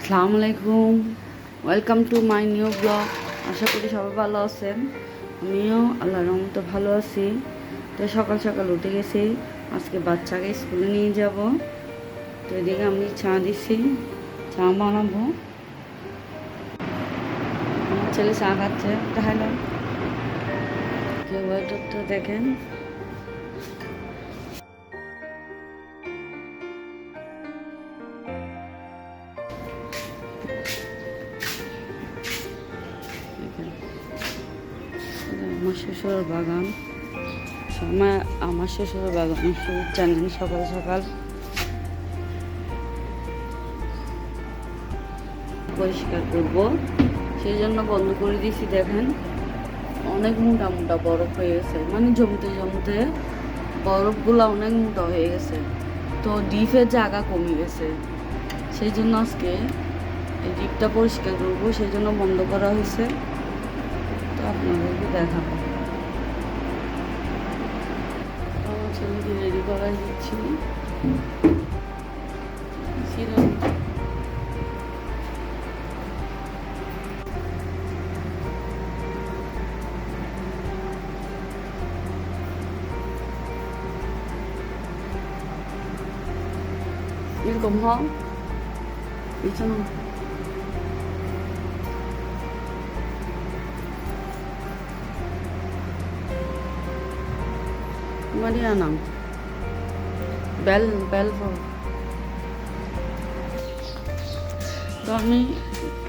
আসসালামু আলাইকুম, welcome to my new blog. আশা করি সবাই ভালো আছেন। আমিও আল্লাহর রহমতে ভালো আছি। তো সকাল সকাল উঠে গেছি, আজকে বাচ্চাকে স্কুলে নিয়ে যাব। তো এদিকে আমি চা দিচ্ছি, চা বানাবো। আমার ছেলে চা খাচ্ছে, দেখালাম কেউ ওয়েটারটা দেখেন। আমার শ্বশুর বাগান, সময় আমার শ্বশুর বাগানে সবুজ জানেন। সকাল সকাল পরিষ্কার করব, সেই জন্য বন্ধ করে দিয়েছি। দেখেন অনেক মোটা মোটা বরফ হয়ে গেছে, মানে জমতে জমতে বরফগুলো অনেক মোটা হয়ে গেছে। তো ডিপের জায়গা কমে গেছে, সেই জন্য আজকে এই ডিপটা পরিষ্কার করবো, সেই জন্য বন্ধ করা হয়েছে। তো আপনাদেরকে দেখাবো। আমার ছেলেকে রেডি করা দিচ্ছি। এরকম হ বিছানা Mariana বেল বেল তো আমি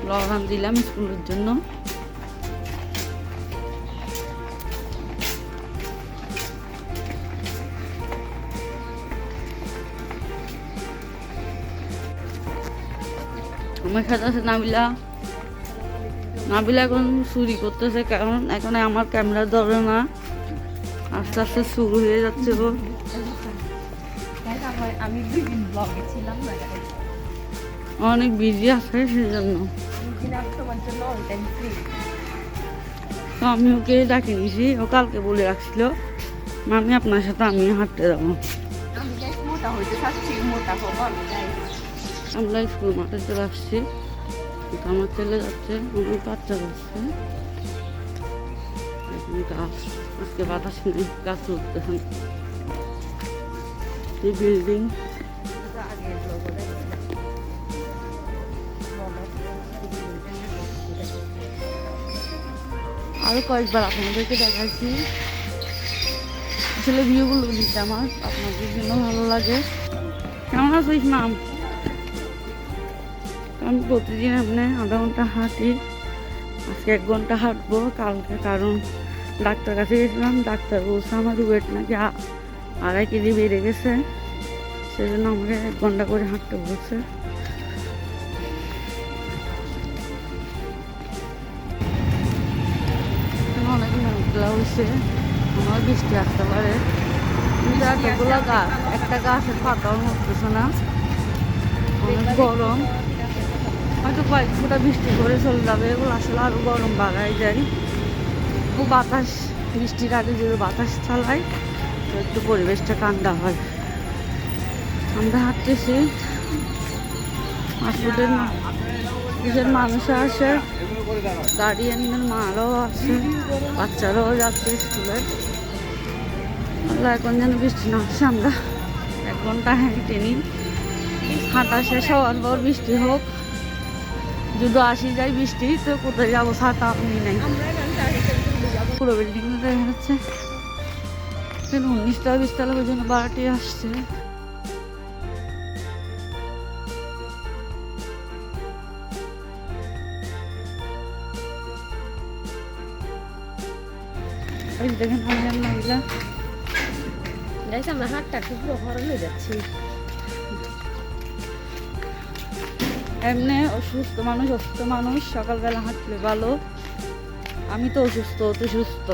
লবণ দিলাম স্কুলের জন্য। আমার সাথে আছে নাবিলা। নাবিলা এখন চুরি করতেছে, কারণ এখন আমার ক্যামেরা ধরে না, আস্তে আস্তে শুরু হয়ে যাচ্ছে। আমি 2 দিন ব্লগে ছিলাম না, অনেক বিজি আছে, সেই জন্য তোমার জন্য অল টাইম ফ্রি। তো আমি ওকে ডাকে নিয়েছি, ও কালকে বলে রাখছিল মামি আপনার সাথে আমি হাঁটতে যাবো। আমি গাইস মোটা হইতে চাচ্ছি, মোটা হবো আমি গাইস। আমরা স্কুল মাঠে চলে আসছি, আমার ছেলে যাচ্ছে, অনেক বাচ্চা যাচ্ছে। গাছ আজকে বাতাস নেই, গাছ উঠতেছেন। এই বিল্ডিং আরো কয়েকবার আপনাদেরকে দেখাচ্ছি। আসলে ভিউগুলো দিতে আমার আপনাদের জন্য ভালো লাগে। কেমন আছিস মাম? আমি প্রতিদিন এমনি আধা ঘন্টা হাঁটি, আজকে 1 ঘন্টা হাঁটবো কালকে, কারণ ডাক্তার কাছে গেছিলাম। ডাক্তার বলছে আমার ওয়েট নাকি 2.5 কেজি বেড়ে গেছে, সেই জন্য আমাকে 1 ঘন্টা করে হাঁটতে বলছে। অনেক মেঘলা হয়েছে, আমার বৃষ্টি আসতে পারে। এতগুলো গাছ, একটা গাছের পাতাও নড়তেছে না, অনেক গরম। হয়তো কয়েক ফোঁটা বৃষ্টি করে চলে যাবে, এগুলো আসলে আরো গরম বাড়াই যায়। ও বাতাস, বৃষ্টির আগে যদি বাতাস চালাই তো একটু পরিবেশটা ঠান্ডা হয়। আমরা হাঁটতেছি, হাসপাতালের দেশের মানুষ আসে, গার্ডিয়ানদের মারাও আছে, বাচ্চারাও যাচ্ছে স্কুলে। আল্লাহ এখন যেন বৃষ্টি না আসে, আমরা 1 ঘন্টা হেঁটে নিই। হাঁটা শেষ হওয়ার পর বৃষ্টি হোক, যদি আসি যায় বৃষ্টি তো কোথায় যাবো, ছাতা আপনি নাই। পুরো বিল্ডিং দেখা যাচ্ছে, 19 তলা 20 তলা পর্যন্ত বাড়াটি আসছে। দেখেন নাবিলা গাইস আমরা হাঁটটা পুরো হরণ হয়ে যাচ্ছি। এমনি অসুস্থ মানুষ সকালবেলা হাঁটলে ভালো। আমি তো অসুস্থ, তো সুস্থ।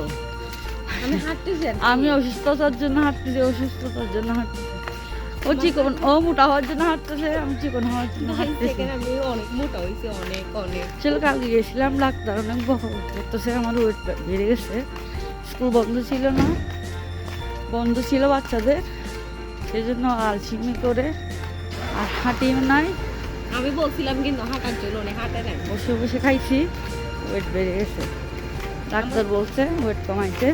আমি হাঁটতেছি, আমি অসুস্থতার জন্য হাঁটতেছি, অসুস্থতার জন্য হাঁটতেছি। ও চিকন, ও মোটা হওয়ার জন্য হাঁটতেছে, আমি চিকন হওয়ার জন্য হাঁটতেছি। আমি অনেক মোটা হয়েছি, অনেক অনেক। চলো কালকে গেছিলাম, ডাক্তার অনেক বহল করতেছে, আমার ওয়েট বেড়ে গেছে। স্কুল বন্ধ ছিল না, বন্ধ ছিল বাচ্চাদের, সেই জন্য আলসিমি করে আর হাঁটিও নাই। আমি বলছিলাম কিন্তু হাঁটার জন্য অনেক হাঁটে নাই। বসে বসে খাইছি, ওয়েট বেড়ে গেছে। ডাক্তার বলছে ওয়েট কমাইতে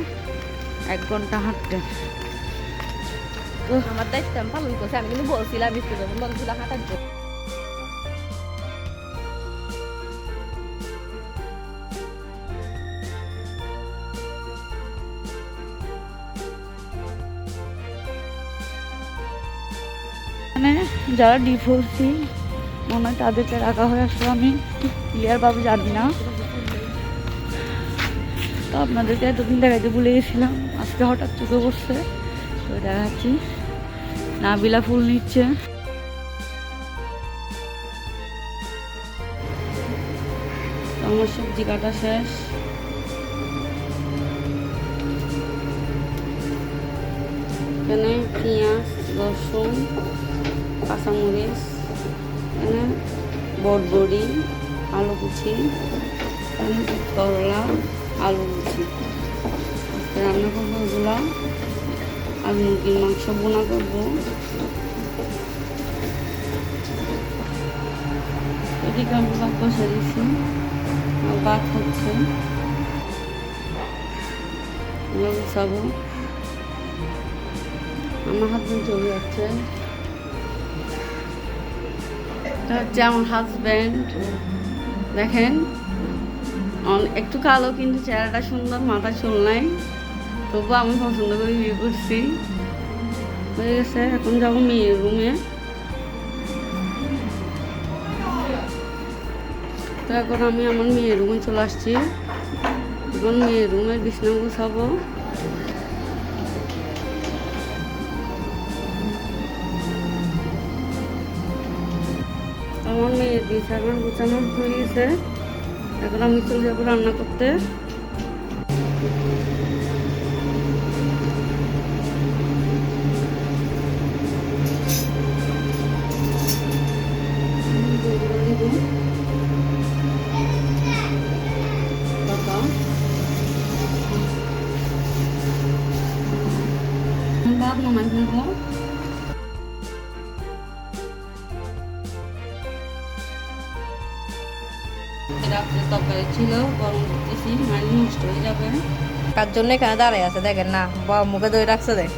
1 ঘন্টা হাঁটতে। তো আমার দায়িত্ব আমি পালন করছি। আমি কিন্তু বলছিলাম স্কুলে যখন বলছিলাম হাঁটার জন্য। মানে যারা ডিভোর্সি মনে হয় তাদেরকে রাখা হয়ে আসলো, আমি ক্লিয়ার ভাবে জানি না। তো আপনাদেরকে এতদিন দেখাইতে ভুলে গেছিলাম, আজকে হঠাৎ চোখে পড়ছে, তো দেখাচ্ছি। নাবিলা ফুল নিচ্ছে। আমার সবজি কাটা শেষ। এখানে পেঁয়াজ, রসুন, কাঁচামরিচ, এখানে বটবড়ি, আলু কুচি, এখানে করলা, আলু কুচি। আজকে রান্না করবো এগুলা। আর মুরগির মাংস বোনা করবো। এদিকে আমি ভাত বসে দিচ্ছি, আর ভাত হচ্ছে, গুছাবো। আমার হাজবেন্ড চলে যাচ্ছে। এটা হচ্ছে আমার হাজবেন্ড, দেখেন একটু কালো কিন্তু চেহারাটা সুন্দর, মাথা চুল নাই, তবু আমি পছন্দ করে বিয়ে করছি। হয়ে গেছে, এখন যাবো মেয়ের রুমে। তো এখন আমি আমার মেয়ের রুমে চলে আসছি। এখন মেয়ের রুমে বিছানা গুছাবো। আমার মেয়ের বিছানা গুছানো হয়ে গেছে, এখন আমি চলে যাবো রান্না করতে। ভাত নামাই ফেলবো। রাত্রে তরকারি ছিল, গরম করতেছি, মানে নষ্ট হয়ে যাবে। কার জন্য এখানে দাঁড়ায় আছে দেখেন না, মুখে ধরে রাখছে দেখ।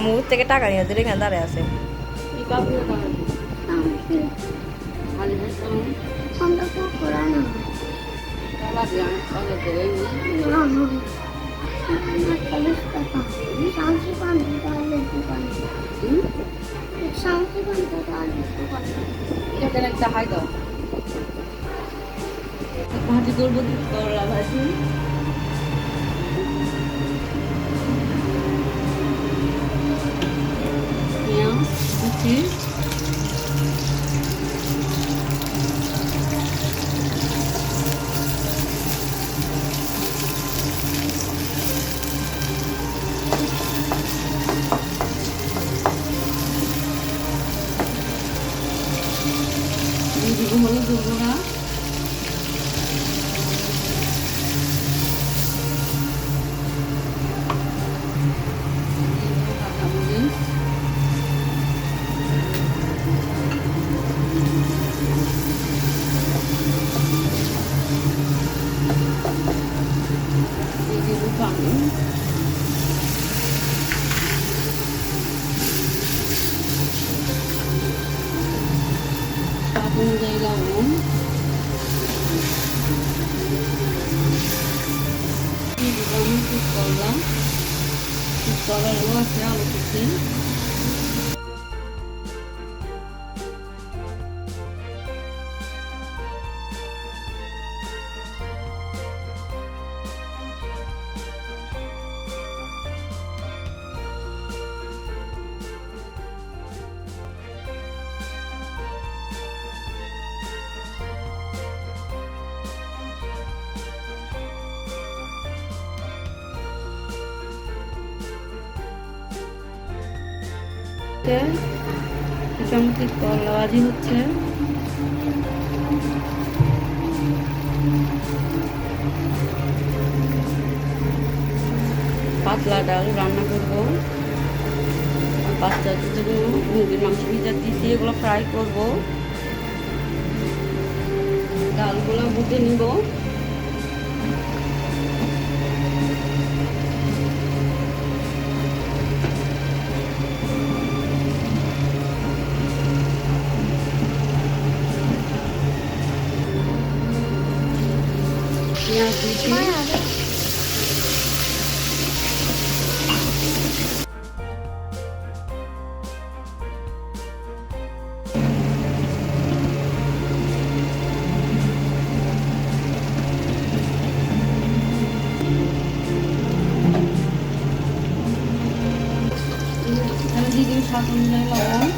মুখ থেকে টাকা নিয়ে ধরে এখানে দাঁড়ায় আছে। একটা হাই দাও, ভাজি করবো, করলা ভাজি। পেঁয়াজ কুচি, হলুদ গুঁড়া, কাঁচামরিচ, পানি, স্বাদ অনুযায়ী লবণ, করলাম করলাও আছে, আলু কুচি। মোটামুটি করলা ভাজি হচ্ছে। পাতলা ডাল রান্না করবো। বাচ্চাদের জন্য মুরগির মাংস ভিজা দিয়েছি, এগুলো ফ্রাই করব। ডালগুলো বুটে নিব। পেঁয়াজ দিয়েছি, দিয়ে দিবি স্বাদ অনুযায়ী লবণ।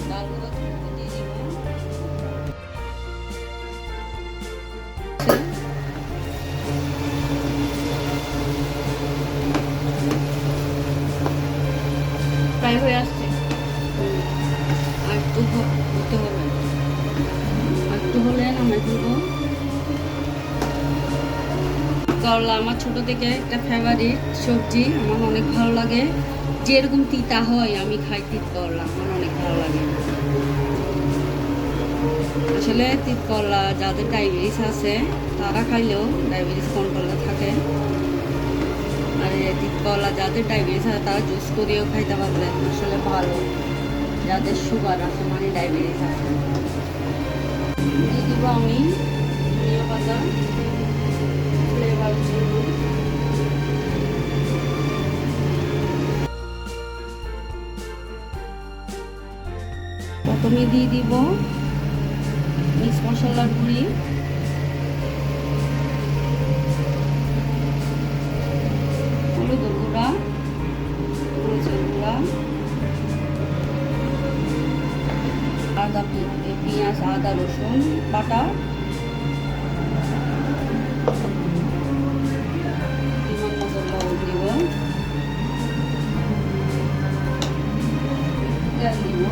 ডালগুলো দিয়ে দিব। ফ্রাই হয়ে আসছে, আর একটু হতে হবে, আর একটু হলে নামাই তুলব। করলা আমার ছোট থেকে একটা ফেভারিট সবজি, আমার অনেক ভালো লাগে। যেরকম তিতা হয় আমি খাই তিত করলা, আমার অনেক ভালো লাগে। আসলে তিত করলা যাদের ডায়াবেটিস আছে তারা খাইলেও ডায়াবেটিস কন্ট্রোলে থাকে। আর তিত করলা যাদের ডায়াবেটিস আছে তারা জুস করেও খাইতে পারবেন, আসলে ভালো। যাদের সুগার আছে মানে ডায়াবেটিস আছে। দিয়ে দিব আমি ধনিয়া পাতা, ফ্লেভারের জন্য। প্রথমে দিয়ে দিব মিক্স মশলার গুঁড়ি, হলুদের গুঁড়া, মরিচের গুঁড়া, পেঁয়াজ আদা রসুন বাটা, বিমান মতো লবণ দিব, তেল দিব,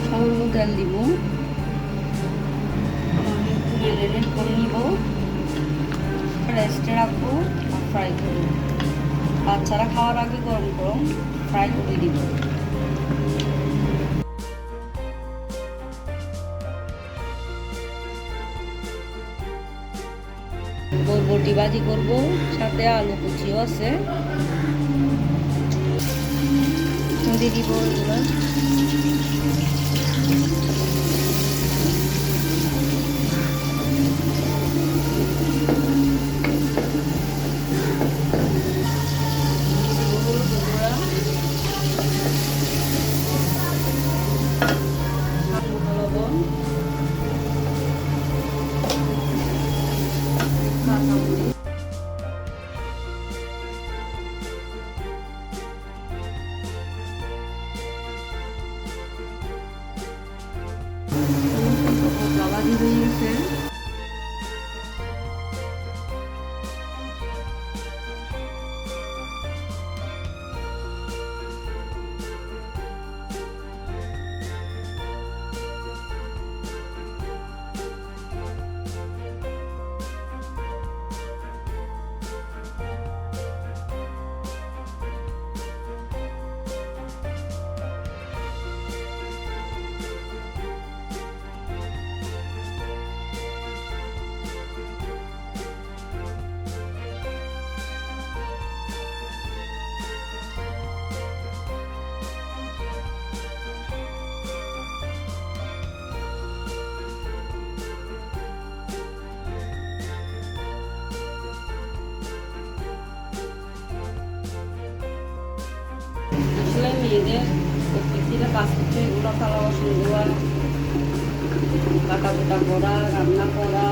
সামান্য তেল দিব। আমি একটু ম্যারিনেট করে নিব, রেস্টে রাখবো আর ফ্রাই করবো। বাচ্চারা খাওয়ার আগে গরম গরম ফ্রাই করে দিব। বরবটি ভাজি করবো, সাথে আলু কুচিও আছে, দিয়ে দিব এগুলো। ভাজি হয়ে গেছে। আসলে মেয়েদের প্রত্যেকটা কাজ করছে, এগুলো থালা বাসন ধোয়া, কাটা কুটা করা, রান্না করা,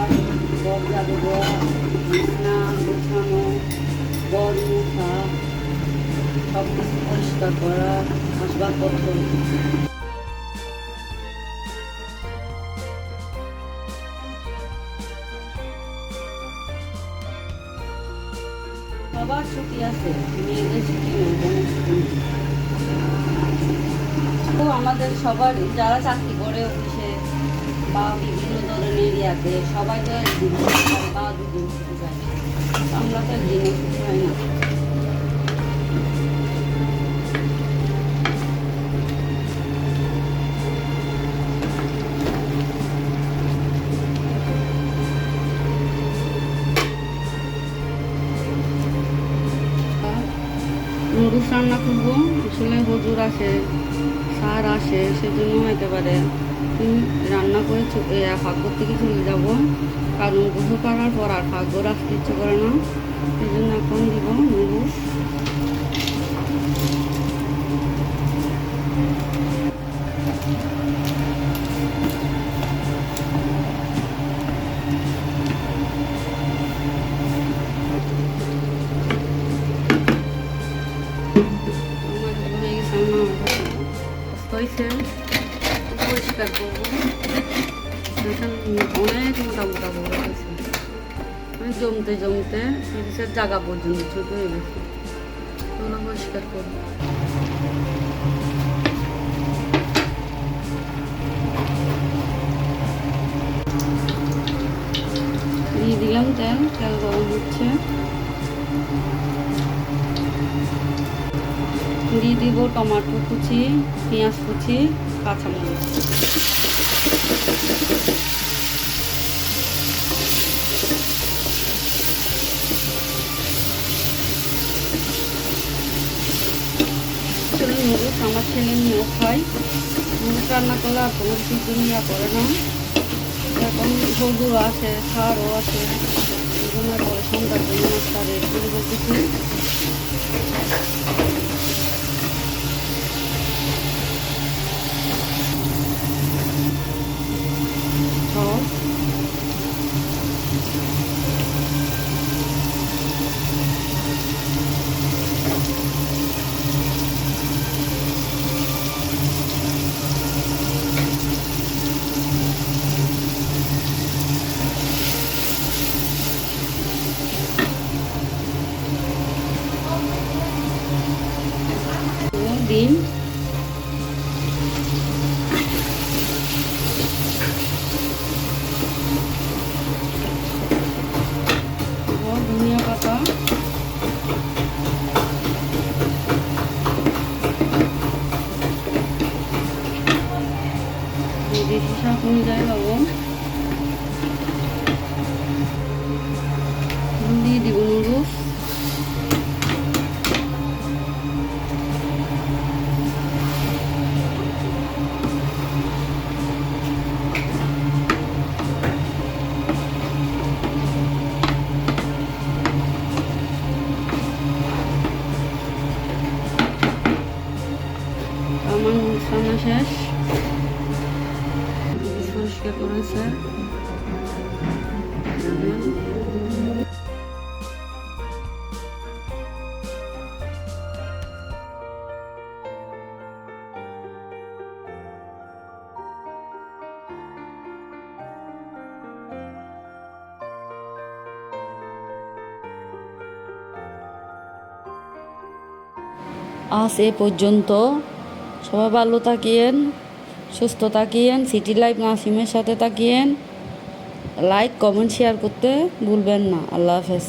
ঘর ঝাড়ু দেওয়া, বিছানা গোছানো, ঘর মোছা, সব কিছু পরিষ্কার করা, আসবাবপত্র। আছে মেয়েদের ছুটি নেই, কোনো ছুটি নেই। তো আমাদের সবার যারা চাকরি করে অফিসে বা বিভিন্ন ধরনের ইয়াতে সবাই তো একদিন ছুটি পায় বা দুদিন ছুটি পায়, আমরা তো একদিনও ছুটি পাই না। নুডলস রান্না করবো, আসলে হুজুর আসে, স্যার আসে, সেজন্য হতে পারে রান্না করে ফাঁকর থেকে চলে যাব, কারণ গোসল করার পর আর ফাঁকর আসতে ইচ্ছে করে না, সেই জন্য এখন দিব নুডলস। হয়েছে পরিষ্কার করবো, এখন অনেক মোটা মোটা বড় হয়েছে, জমতে জমতে তিরিশের জায়গা পর্যন্ত ছোট হয়ে গেছে, ওগুলো পরিষ্কার করবো। দিয়ে দিলাম তেল, তেল গরম হচ্ছে, দিয়ে দিব টমাটো কুচি, পেঁয়াজ কুচি, কাঁচামরিচ। আসলে নুডলস আমার ছেলে মেয়েও খাই, নুডলস রান্না করলে আর কোনো কিছু নিয়ে করে না। এখন হলুদও আছে, সারও আছে, এই জন্য পরে সন্ধ্যার জন্য একটা রেড করে বলতেছি। ডিম, ধনিয়া পাতা, দেশি শাক অনুযায়ী লবণ, দিয়ে দিব নুডলস, আমার রান্না শেষ, পরিষ্কার করেছে। আজ এ পর্যন্ত, সবাই ভালো থাকিয়েন, সুস্থ থাকিয়েন, সিটি লাইফ নাসিমের সাথে থাকিয়েন, লাইক কমেন্ট শেয়ার করতে ভুলবেন না। আল্লাহ হাফেজ।